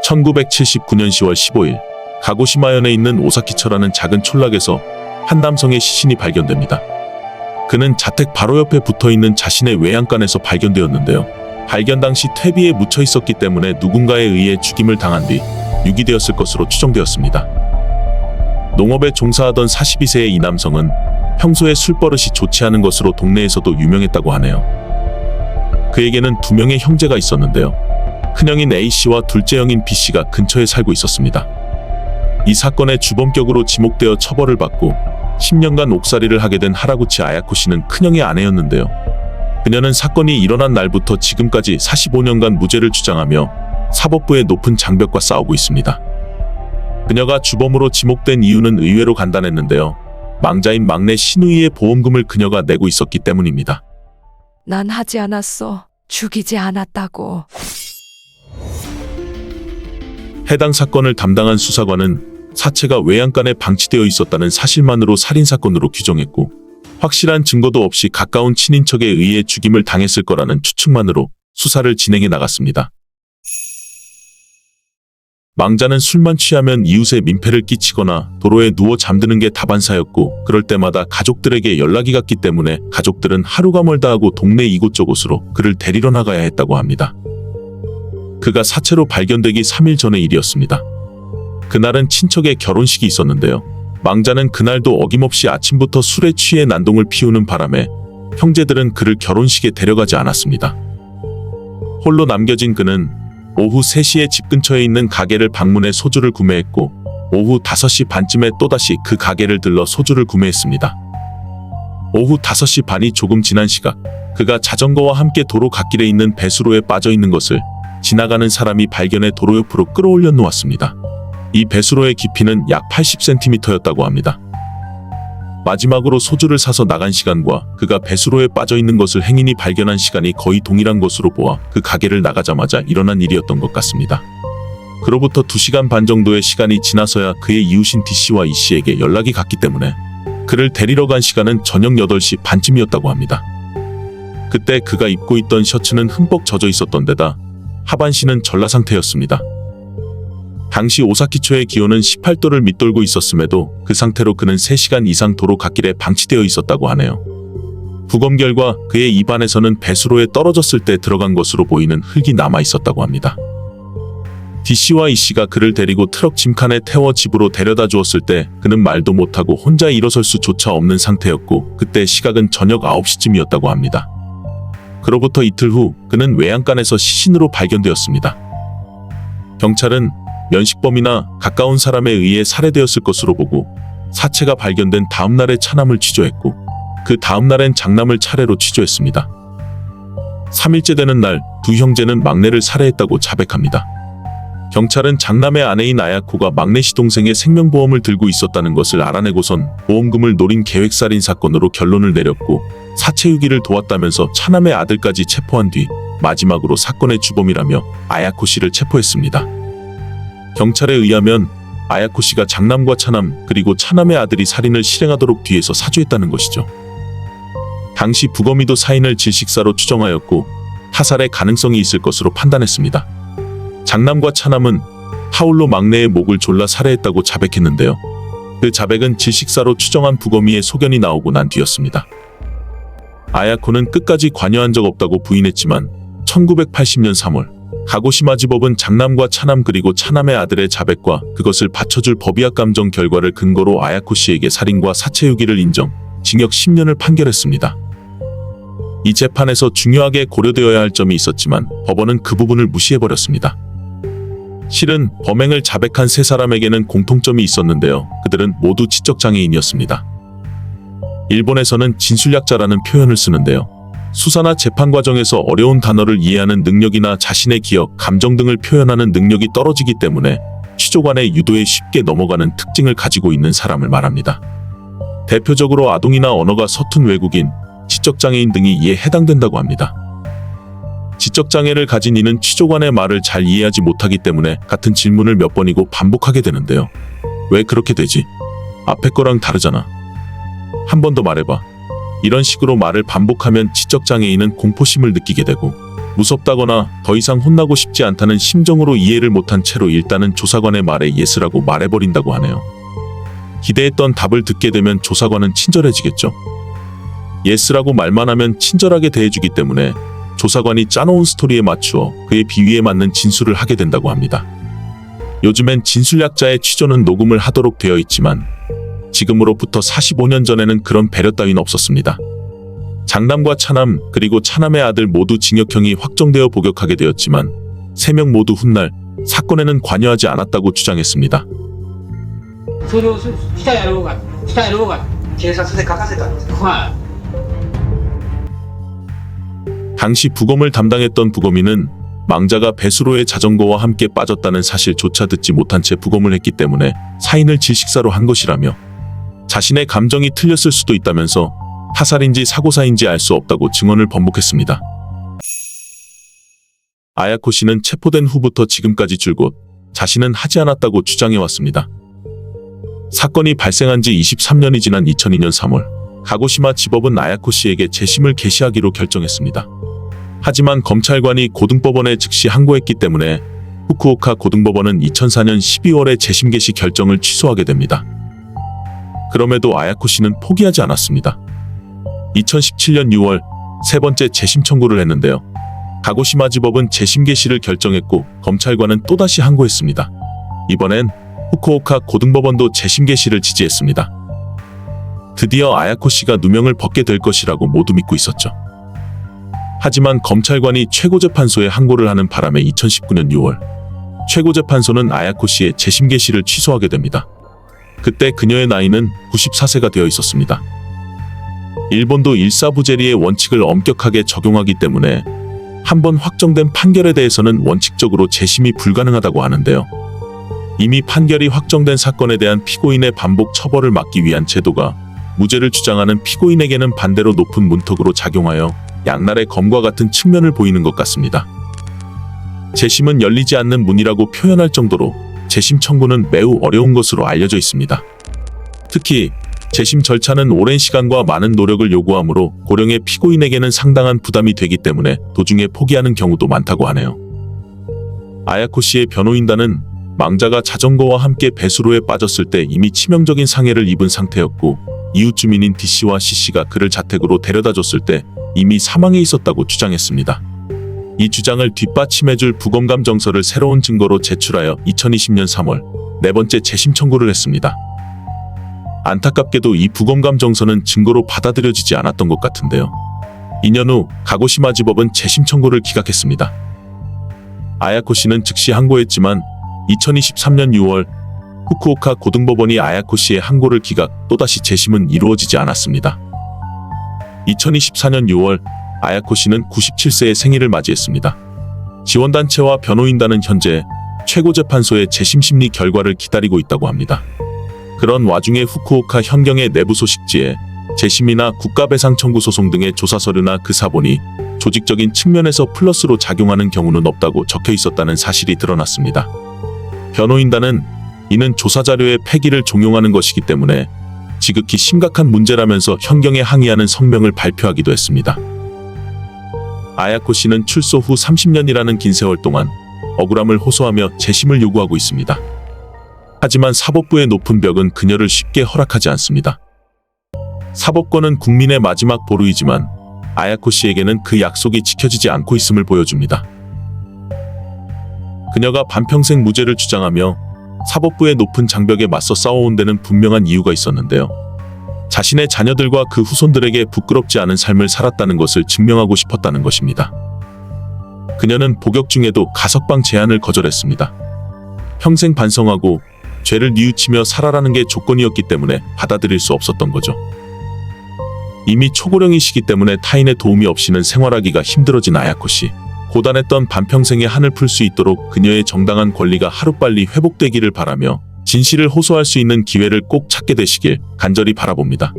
1979년 10월 15일 가고시마현에 있는 오사키처라는 작은 촌락에서 한 남성의 시신이 발견됩니다. 그는 자택 바로 옆에 붙어있는 자신의 외양간에서 발견되었는데요. 발견 당시 퇴비에 묻혀 있었기 때문에 누군가에 의해 죽임을 당한 뒤 유기되었을 것으로 추정되었습니다. 농업에 종사하던 42세의 이 남성은 평소에 술버릇이 좋지 않은 것으로 동네에서도 유명했다고 하네요. 그에게는 두 명의 형제가 있었는데요. 큰형인 A씨와 둘째 형인 B씨가 근처에 살고 있었습니다. 이 사건의 주범격으로 지목되어 처벌을 받고 10년간 옥살이를 하게 된 하라구치 아야코씨는 큰형의 아내였는데요. 그녀는 사건이 일어난 날부터 지금까지 45년간 무죄를 주장하며 사법부의 높은 장벽과 싸우고 있습니다. 그녀가 주범으로 지목된 이유는 의외로 간단했는데요. 망자인 막내 신우이의 보험금을 그녀가 내고 있었기 때문입니다. 난 하지 않았어. 죽이지 않았다고. 해당 사건을 담당한 수사관은 사체가 외양간에 방치되어 있었다는 사실만으로 살인사건으로 규정했고 확실한 증거도 없이 가까운 친인척에 의해 죽임을 당했을 거라는 추측만으로 수사를 진행해 나갔습니다. 망자는 술만 취하면 이웃에 민폐를 끼치거나 도로에 누워 잠드는 게 다반사였고 그럴 때마다 가족들에게 연락이 갔기 때문에 가족들은 하루가 멀다 하고 동네 이곳저곳으로 그를 데리러 나가야 했다고 합니다. 그가 사체로 발견되기 3일 전의 일이었습니다. 그날은 친척의 결혼식이 있었는데요. 망자는 그날도 어김없이 아침부터 술에 취해 난동을 피우는 바람에 형제들은 그를 결혼식에 데려가지 않았습니다. 홀로 남겨진 그는 오후 3시에 집 근처에 있는 가게를 방문해 소주를 구매했고 오후 5시 반쯤에 또다시 그 가게를 들러 소주를 구매했습니다. 오후 5시 반이 조금 지난 시각 그가 자전거와 함께 도로 갓길에 있는 배수로에 빠져 있는 것을 지나가는 사람이 발견해 도로 옆으로 끌어올려 놓았습니다. 이 배수로의 깊이는 약 80cm였다고 합니다. 마지막으로 소주를 사서 나간 시간과 그가 배수로에 빠져 있는 것을 행인이 발견한 시간이 거의 동일한 것으로 보아 그 가게를 나가자마자 일어난 일이었던 것 같습니다. 그로부터 2시간 반 정도의 시간이 지나서야 그의 이웃인 D씨와 E씨에게 연락이 갔기 때문에 그를 데리러 간 시간은 저녁 8시 반쯤이었다고 합니다. 그때 그가 입고 있던 셔츠는 흠뻑 젖어 있었던 데다 하반신은 전라 상태였습니다. 당시 오사키초의 기온은 18도를 밑돌고 있었음에도 그 상태로 그는 3시간 이상 도로 갓길에 방치되어 있었다고 하네요. 부검 결과 그의 입안에서는 배수로에 떨어졌을 때 들어간 것으로 보이는 흙이 남아 있었다고 합니다. D씨와 E씨가 그를 데리고 트럭 짐칸에 태워 집으로 데려다 주었을 때 그는 말도 못하고 혼자 일어설 수조차 없는 상태였고 그때 시각은 저녁 9시쯤이었다고 합니다. 그로부터 이틀 후 그는 외양간에서 시신으로 발견되었습니다. 경찰은 면식범이나 가까운 사람에 의해 살해되었을 것으로 보고 사체가 발견된 다음 날에 차남을 취조했고 그 다음 날엔 장남을 차례로 취조했습니다. 3일째 되는 날 두 형제는 막내를 살해했다고 자백합니다. 경찰은 장남의 아내인 아야코가 막내 시동생의 생명보험을 들고 있었다는 것을 알아내고선 보험금을 노린 계획살인 사건으로 결론을 내렸고 사체 유기를 도왔다면서 차남의 아들까지 체포한 뒤 마지막으로 사건의 주범이라며 아야코 씨를 체포했습니다. 경찰에 의하면 아야코 씨가 장남과 차남 그리고 차남의 아들이 살인을 실행하도록 뒤에서 사주했다는 것이죠. 당시 부검이도 사인을 질식사로 추정하였고 타살의 가능성이 있을 것으로 판단했습니다. 장남과 차남은 하울로 막내의 목을 졸라 살해했다고 자백했는데요. 그 자백은 질식사로 추정한 부검이의 소견이 나오고 난 뒤였습니다. 아야코는 끝까지 관여한 적 없다고 부인했지만 1980년 3월 가고시마지법은 장남과 차남 그리고 차남의 아들의 자백과 그것을 받쳐줄 법의학 감정 결과를 근거로 아야코 씨에게 살인과 사체 유기를 인정, 징역 10년을 판결했습니다. 이 재판에서 중요하게 고려되어야 할 점이 있었지만 법원은 그 부분을 무시해버렸습니다. 실은 범행을 자백한 세 사람에게는 공통점이 있었는데요. 그들은 모두 지적장애인이었습니다. 일본에서는 진술약자라는 표현을 쓰는데요. 수사나 재판 과정에서 어려운 단어를 이해하는 능력이나 자신의 기억, 감정 등을 표현하는 능력이 떨어지기 때문에 취조관의 유도에 쉽게 넘어가는 특징을 가지고 있는 사람을 말합니다. 대표적으로 아동이나 언어가 서툰 외국인, 지적장애인 등이 이에 해당된다고 합니다. 지적장애를 가진 이는 취조관의 말을 잘 이해하지 못하기 때문에 같은 질문을 몇 번이고 반복하게 되는데요. 왜 그렇게 되지? 앞에 거랑 다르잖아. 한 번 더 말해봐. 이런 식으로 말을 반복하면 지적장애인은 공포심을 느끼게 되고 무섭다거나 더 이상 혼나고 싶지 않다는 심정으로 이해를 못한 채로 일단은 조사관의 말에 예스라고 말해버린다고 하네요. 기대했던 답을 듣게 되면 조사관은 친절해지겠죠. 예스라고 말만 하면 친절하게 대해주기 때문에 조사관이 짜놓은 스토리에 맞추어 그의 비위에 맞는 진술을 하게 된다고 합니다. 요즘엔 진술약자의 취조는 녹음을 하도록 되어 있지만 지금으로부터 45년 전에는 그런 배려 따윈 없었습니다. 장남과 차남 그리고 차남의 아들 모두 징역형이 확정되어 복역하게 되었지만 3명 모두 훗날 사건에는 관여하지 않았다고 주장했습니다. それをしたやろうが警察で書かせたんですか。はい 당시 부검을 담당했던 부검인은 망자가 배수로에 자전거와 함께 빠졌다는 사실조차 듣지 못한 채 부검을 했기 때문에 사인을 질식사로 한 것이라며 자신의 감정이 틀렸을 수도 있다면서 타살인지 사고사인지 알 수 없다고 증언을 번복했습니다. 아야코 씨는 체포된 후부터 지금까지 줄곧 자신은 하지 않았다고 주장해왔습니다. 사건이 발생한 지 23년이 지난 2002년 3월 가고시마 지법은 아야코 씨에게 재심을 개시하기로 결정했습니다. 하지만 검찰관이 고등법원에 즉시 항고했기 때문에 후쿠오카 고등법원은 2004년 12월에 재심 개시 결정을 취소하게 됩니다. 그럼에도 아야코 씨는 포기하지 않았습니다. 2017년 6월 세 번째 재심 청구를 했는데요. 가고시마 지법은 재심 개시를 결정했고 검찰관은 또다시 항고했습니다. 이번엔 후쿠오카 고등법원도 재심 개시를 지지했습니다. 드디어 아야코 씨가 누명을 벗게 될 것이라고 모두 믿고 있었죠. 하지만 검찰관이 최고재판소에 항고를 하는 바람에 2019년 6월 최고재판소는 아야코 씨의 재심 개시를 취소하게 됩니다. 그때 그녀의 나이는 94세가 되어 있었습니다. 일본도 일사부재리의 원칙을 엄격하게 적용하기 때문에 한번 확정된 판결에 대해서는 원칙적으로 재심이 불가능하다고 하는데요. 이미 판결이 확정된 사건에 대한 피고인의 반복 처벌을 막기 위한 제도가 무죄를 주장하는 피고인에게는 반대로 높은 문턱으로 작용하여 양날의 검과 같은 측면을 보이는 것 같습니다. 재심은 열리지 않는 문이라고 표현할 정도로 재심 청구는 매우 어려운 것으로 알려져 있습니다. 특히 재심 절차는 오랜 시간과 많은 노력을 요구하므로 고령의 피고인에게는 상당한 부담이 되기 때문에 도중에 포기하는 경우도 많다고 하네요. 아야코 씨의 변호인단은 망자가 자전거와 함께 배수로에 빠졌을 때 이미 치명적인 상해를 입은 상태였고 이웃 주민인 D씨와 C씨가 그를 자택으로 데려다줬을 때 이미 사망해 있었다고 주장했습니다. 이 주장을 뒷받침해줄 부검감 정서를 새로운 증거로 제출하여 2020년 3월 네 번째 재심 청구를 했습니다. 안타깝게도 이 부검감 정서는 증거로 받아들여지지 않았던 것 같은데요. 2년 후 가고시마 지법은 재심 청구를 기각했습니다. 아야코 씨는 즉시 항고했지만 2023년 6월 후쿠오카 고등법원이 아야코 씨의 항고를 기각, 또다시 재심은 이루어지지 않았습니다. 2024년 6월 아야코 씨는 97세의 생일을 맞이했습니다. 지원단체와 변호인단은 현재 최고재판소의 재심 심리 결과를 기다리고 있다고 합니다. 그런 와중에 후쿠오카 현경의 내부 소식지에 재심이나 국가배상 청구 소송 등의 조사 서류나 그 사본이 조직적인 측면에서 플러스로 작용하는 경우는 없다고 적혀 있었다는 사실이 드러났습니다. 변호인단은 이는 조사 자료의 폐기를 종용하는 것이기 때문에 지극히 심각한 문제라면서 현경에 항의하는 성명을 발표하기도 했습니다. 아야코 씨는 출소 후 30년이라는 긴 세월 동안 억울함을 호소하며 재심을 요구하고 있습니다. 하지만 사법부의 높은 벽은 그녀를 쉽게 허락하지 않습니다. 사법권은 국민의 마지막 보루이지만 아야코 씨에게는 그 약속이 지켜지지 않고 있음을 보여줍니다. 그녀가 반평생 무죄를 주장하며 사법부의 높은 장벽에 맞서 싸워온 데는 분명한 이유가 있었는데요. 자신의 자녀들과 그 후손들에게 부끄럽지 않은 삶을 살았다는 것을 증명하고 싶었다는 것입니다. 그녀는 복역 중에도 가석방 제한을 거절했습니다. 평생 반성하고 죄를 뉘우치며 살아라는 게 조건이었기 때문에 받아들일 수 없었던 거죠. 이미 초고령이시기 때문에 타인의 도움이 없이는 생활하기가 힘들어진 아야코 씨. 고단했던 반평생의 한을 풀 수 있도록 그녀의 정당한 권리가 하루빨리 회복되기를 바라며 진실을 호소할 수 있는 기회를 꼭 찾게 되시길 간절히 바라봅니다.